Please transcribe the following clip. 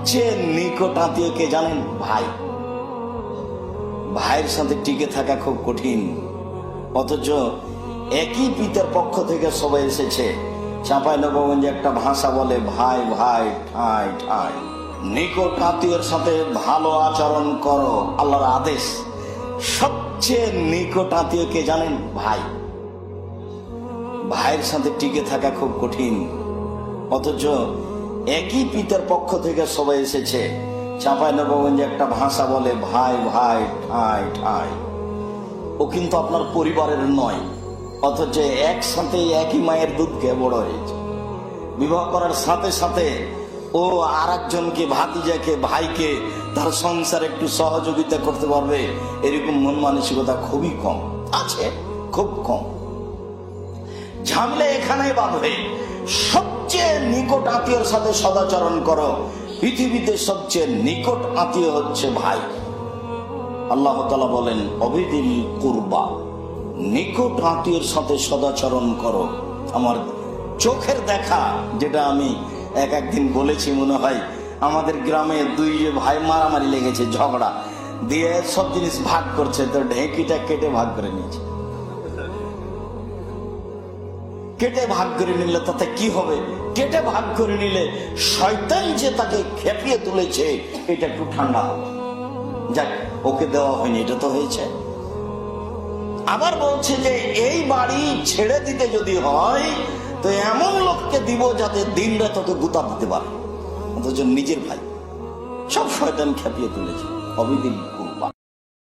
সবচেয়ে নিকট আত্মীয় কে জানেন? ভাই। ভাইয়ের সাথে টিকে থাকা খুব কঠিন, অথচ একই পিতার পক্ষ থেকে সবাই এসেছে। চাঁপাইনবাবগঞ্জে একটা ভাষা বলে, ভাই ভাই ঠাই ঠাই। নিকট আত্মীয়ের সাথে ভালো আচরণ করো, আল্লাহর আদেশ। সবচেয়ে নিকট আত্মীয় কে জানেন? ভাই। ভাইয়ের সাথে টিকে থাকা খুব কঠিন, অথচ একই পিতার পক্ষ থেকে সবাই এসেছে। চাঁপাইনবাবগঞ্জে একটা ভাষা বলে, ভাই ভাই ঠাই ঠাই। ও কিন্তু আপনার পরিবারের নয়, অথচ একসাথে একই মায়ের দুধ খেয়ে বড় হয়েছে। বিবাহ করার সাথে সাথে ও আর একজনকে, ভাতিজাকে, ভাইকে তার সংসারে একটু সহযোগিতা করতে পারবে, এরকম মন মানসিকতা খুবই কম আছে, খুব কম। ঝামেলা এখানে বাঁধবে। সবচেয়ে নিকট আত্মীয়ের সাথে সদাচরণ করো। পৃথিবীতে সবচেয়ে নিকট আত্মীয় হচ্ছে ভাই। আল্লাহ তাআলা বলেন, অবিদিল কুরবা, নিকট আত্মীয়ের সাথে সদাচরণ করো। আমার চোখের দেখা, যেটা আমি একদিন বলেছি মনে হয়, আমাদের গ্রামে দুই ভাই মারামারি লেগেছে, ঝগড়া দিয়ে সব জিনিস ভাগ করছে, তো ঢেঁকিটা কেটে ভাগ করে নিয়েছে। কেটে ভাগ করে নিলে তাতে কি হবে? কেটে ভাগ করে নিলে শয়তান যে তাকে খেপিয়ে তুলেছে এটা একটু ঠান্ডা হবে। যাক, ওকে দেওয়া হয়নি, এটা তো হয়েছে। আবার বলছে যে এই বাড়ি ছেড়ে দিতে যদি হয় তো এমন লোককে দিব যাতে দিন রাত ওকে গুতা দিতে পারে, অথচ নিজের ভাই। সব শয়তান খেপিয়ে তুলেছে। অবিদিল